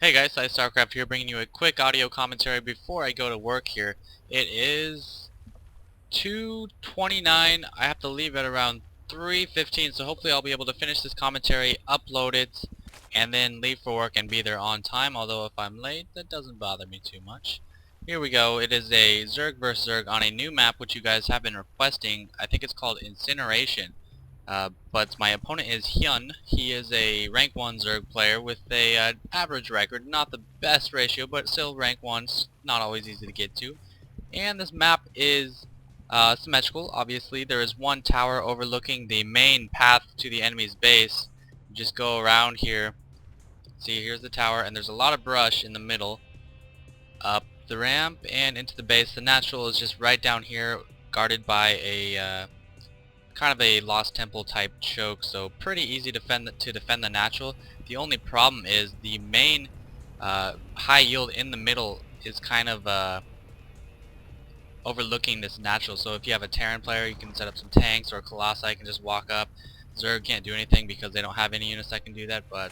Hey guys, PsyStarcraft here, bringing you a quick audio commentary before I go to work here. It is 2:29. I have to leave at around 3:15, so hopefully I'll be able to finish this commentary, upload it, and then leave for work and be there on time. Although if I'm late, that doesn't bother me too much. Here we go. It is a Zerg vs Zerg on a new map which you guys have been requesting. I think it's called Incineration. But my opponent is Hyun. He is a rank 1 Zerg player with a average record, not the best ratio, but still rank 1's not always easy to get to. And this map is symmetrical. Obviously, there is one tower overlooking the main path to the enemy's base. You just go around here. See, here's the tower, and there's a lot of brush in the middle. Up the ramp and into the base. The natural is just right down here, guarded by a kind of a Lost Temple type choke, so pretty easy to defend the natural. The only problem is the main high yield in the middle is kind of overlooking this natural. So if you have a Terran player, you can set up some tanks, or Colossi can just walk up. Zerg can't do anything because they don't have any units that can do that, but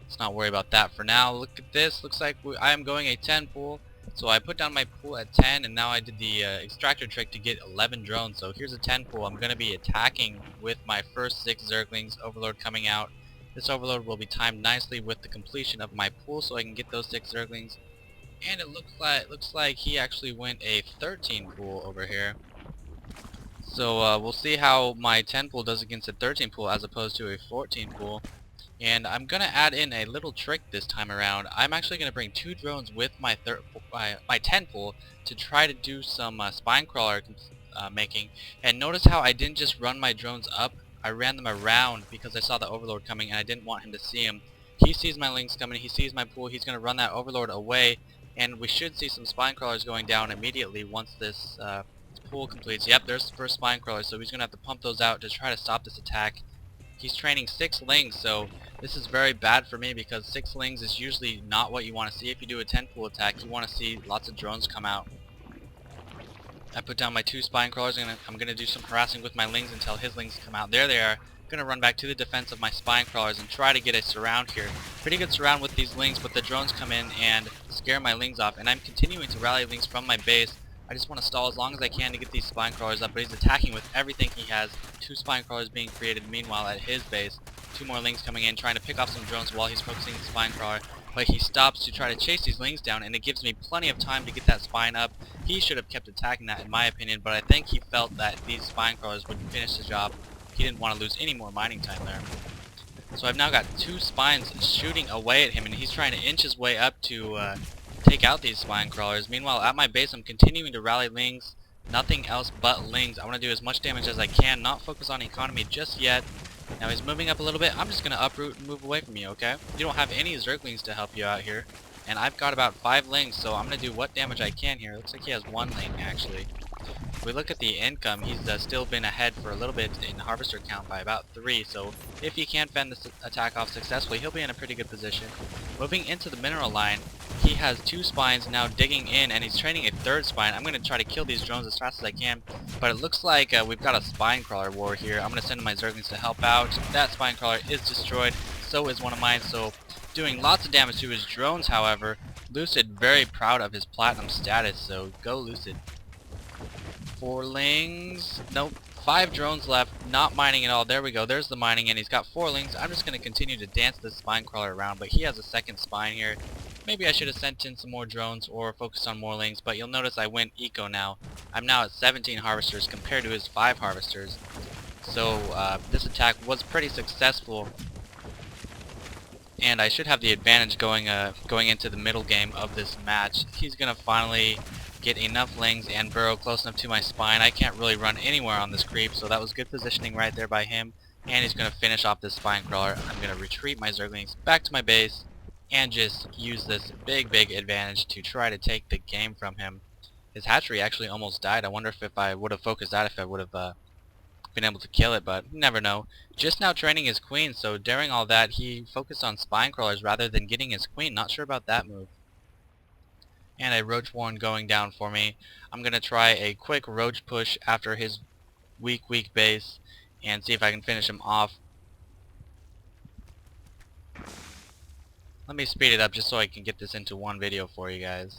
let's not worry about that for now. Look at this. Looks like I am going a 10 pool. So I put down my pool at 10, and now I did the extractor trick to get 11 drones. So here's a 10 pool. I'm going to be attacking with my first 6 Zerglings, Overlord coming out. This Overlord will be timed nicely with the completion of my pool so I can get those 6 Zerglings. And it looks like he actually went a 13 pool over here. So we'll see how my 10 pool does against a 13 pool as opposed to a 14 pool. And I'm gonna add in a little trick this time around. I'm actually gonna bring 2 drones with my 10 pool to try to do some spine crawler making. And notice how I didn't just run my drones up. I ran them around because I saw the Overlord coming and I didn't want him to see him. He sees my links coming. He sees my pool. He's gonna run that Overlord away, and we should see some spine crawlers going down immediately once this pool completes. Yep, there's the first spine crawler. So he's gonna have to pump those out to try to stop this attack. He's training 6 lings, so this is very bad for me because 6 lings is usually not what you want to see. If you do a 10 pool attack, you want to see lots of drones come out. I put down my 2 spine crawlers, and I'm going to do some harassing with my lings until his lings come out. There they are. I'm going to run back to the defense of my spine crawlers and try to get a surround here. Pretty good surround with these lings, but the drones come in and scare my lings off, and I'm continuing to rally lings from my base. I just want to stall as long as I can to get these spine crawlers up, but he's attacking with everything he has. 2 spine crawlers being created meanwhile at his base. 2 more lings coming in, trying to pick off some drones while he's focusing the spine crawler. But he stops to try to chase these lings down, and it gives me plenty of time to get that spine up. He should have kept attacking that in my opinion, but I think he felt that these spine crawlers would finish the job. He didn't want to lose any more mining time there. So I've now got 2 spines shooting away at him, and he's trying to inch his way up to take out these spine crawlers. Meanwhile, at my base, I'm continuing to rally lings. Nothing else but lings. I want to do as much damage as I can, not focus on economy just yet. Now he's moving up a little bit. I'm just going to uproot and move away from you, okay? You don't have any Zerglings to help you out here. And I've got about 5 lings, so I'm going to do what damage I can here. Looks like he has 1 ling, actually. If we look at the income, he's still been ahead for a little bit in harvester count by about 3, so if he can fend this attack off successfully, he'll be in a pretty good position. Moving into the mineral line, he has 2 spines now digging in, and he's training a 3rd spine. I'm going to try to kill these drones as fast as I can, but it looks like we've got a spine crawler war here. I'm going to send in my Zerglings to help out. That spine crawler is destroyed, so is one of mine, so doing lots of damage to his drones. However, Lucid very proud of his platinum status, so go Lucid. 4 lings, nope, 5 drones left, not mining at all. There we go, there's the mining, and he's got 4 lings. I'm just going to continue to dance this spine crawler around, but he has a 2nd spine here. Maybe I should have sent in some more drones or focused on more lings, but you'll notice I went eco now. I'm now at 17 harvesters compared to his 5 harvesters. So this attack was pretty successful, and I should have the advantage going into the middle game of this match. He's going to finally get enough lings and burrow close enough to my spine. I can't really run anywhere on this creep, so that was good positioning right there by him. And he's going to finish off this spine crawler. I'm going to retreat my Zerglings back to my base and just use this big advantage to try to take the game from him. His hatchery actually almost died. I wonder if I would have focused that, if I would have been able to kill it, but never know. Just now training his queen, so during all that he focused on spine crawlers rather than getting his queen. Not sure about that move. And a roach warren going down for me. I'm going to try a quick roach push after his weak base and see if I can finish him off. Let me speed it up just so I can get this into one video for you guys.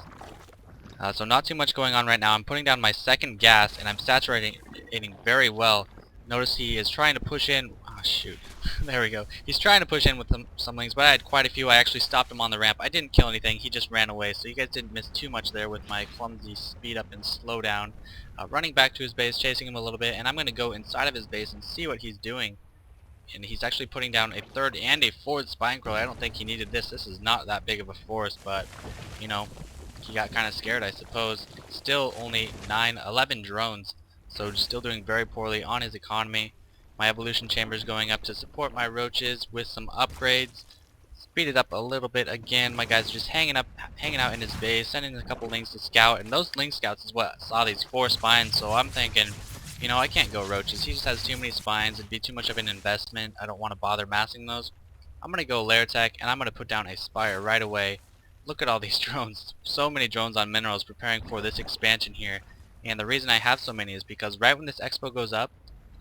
So not too much going on right now. I'm putting down my second gas and I'm saturating very well. Notice he is trying to push in. Oh shoot. There we go. He's trying to push in with some links, but I had quite a few. I actually stopped him on the ramp. I didn't kill anything. He just ran away. So you guys didn't miss too much there with my clumsy speed up and slow down. Running back to his base, chasing him a little bit, and I'm going to go inside of his base and see what he's doing. And he's actually putting down a third and a fourth spine crawler. I don't think he needed this. This is not that big of a force, but you know, he got kind of scared, I suppose. Still only 11 drones, so still doing very poorly on his economy. My evolution chamber is going up to support my roaches with some upgrades. Speed it up a little bit again. My guys are just hanging out in his base, sending a couple lings to scout, and those ling scouts is what saw these 4 spines. So I'm thinking, you know, I can't go roaches. He just has too many spines. It'd be too much of an investment. I don't want to bother massing those. I'm gonna go lair tech, and I'm gonna put down a spire right away. Look at all these drones. So many drones on minerals preparing for this expansion here. And the reason I have so many is because right when this expo goes up,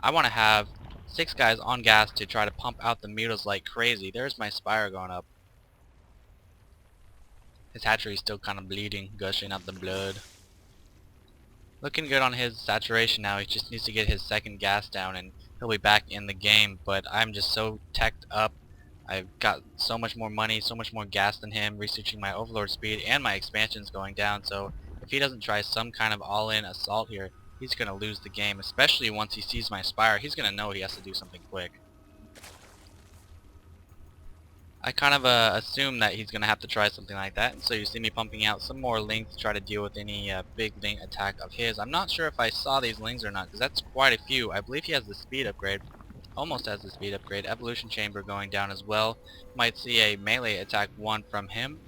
I want to have 6 guys on gas to try to pump out the mutas like crazy. There's my spire going up. His hatchery is still kind of bleeding, gushing out the blood. Looking good on his saturation now. He just needs to get his second gas down and he'll be back in the game. But I'm just so teched up. I've got so much more money, so much more gas than him, researching my overlord speed, and my expansion's going down. So if he doesn't try some kind of all-in assault here, he's going to lose the game, especially once he sees my spire. He's going to know he has to do something quick. I kind of assume that he's going to have to try something like that, and so you see me pumping out some more lings to try to deal with any big ling attack of his. I'm not sure if I saw these lings or not, because that's quite a few. I believe he has the speed upgrade. Almost has the speed upgrade. Evolution chamber going down as well. Might see a melee attack 1 from him.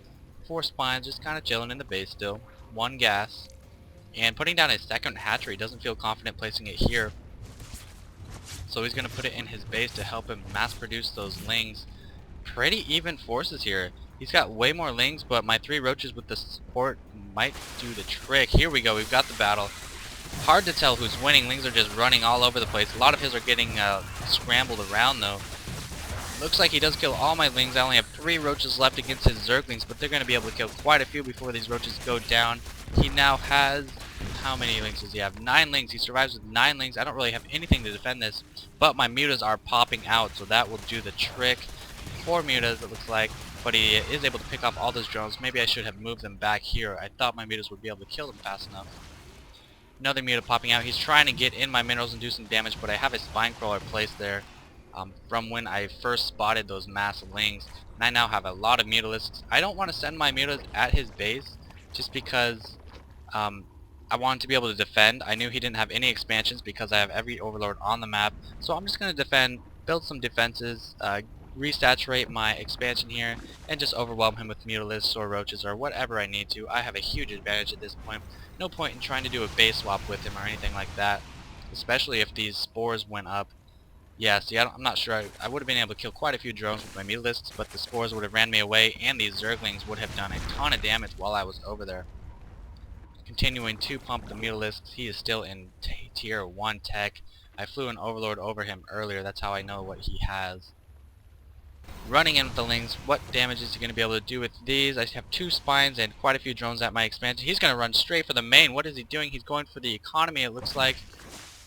4 spines just kind of chilling in the base still. 1 gas. And putting down his second hatchery. Doesn't feel confident placing it here. So he's going to put it in his base to help him mass produce those lings. Pretty even forces here. He's got way more lings, but my 3 roaches with the support might do the trick. Here we go. We've got the battle. Hard to tell who's winning. Lings are just running all over the place. A lot of his are getting scrambled around though. Looks like he does kill all my lings. I only have 3 roaches left against his zerglings, but they're going to be able to kill quite a few before these roaches go down. He now has, how many lings does he have? 9 lings. He survives with 9 lings. I don't really have anything to defend this, but my mutas are popping out, so that will do the trick. 4 mutas it looks like, but he is able to pick off all those drones. Maybe I should have moved them back here. I thought my mutas would be able to kill them fast enough. Another muta popping out. He's trying to get in my minerals and do some damage, but I have a spine crawler placed there from when I first spotted those massive lings. And I now have a lot of mutalisks. I don't want to send my mutas at his base just because I wanted to be able to defend. I knew he didn't have any expansions because I have every overlord on the map. So I'm just going to defend, build some defenses, resaturate my expansion here, and just overwhelm him with mutalisks or roaches or whatever I need to. I have a huge advantage at this point. No point in trying to do a base swap with him or anything like that, especially if these spores went up. Yeah, see, I'm not sure. I would have been able to kill quite a few drones with my mutalisks, but the spores would have ran me away, and these zerglings would have done a ton of damage while I was over there. Continuing to pump the mutalisks, he is still in tier 1 tech. I flew an overlord over him earlier. That's how I know what he has. Running in with the lings, what damage is he going to be able to do with these? I have 2 spines and quite a few drones at my expansion. He's going to run straight for the main. What is he doing? He's going for the economy, it looks like.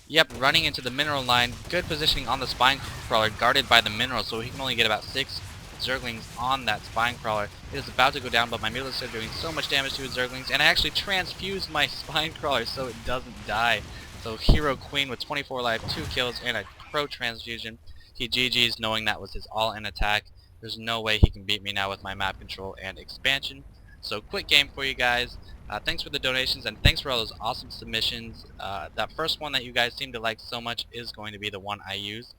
Yep, running into the mineral line. Good positioning on the spine crawler, guarded by the mineral, so he can only get about 6 zerglings on that spine crawler. It is about to go down, but my mutalisks are doing so much damage to his zerglings, and I actually transfused my spine crawler so it doesn't die. So Hero Queen with 24 life, 2 kills, and a pro transfusion. He GG's knowing that was his all-in attack. There's no way he can beat me now with my map control and expansion. So quick game for you guys. Thanks for the donations and thanks for all those awesome submissions. That first one that you guys seem to like so much is going to be the one I use.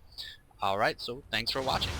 Alright, so thanks for watching.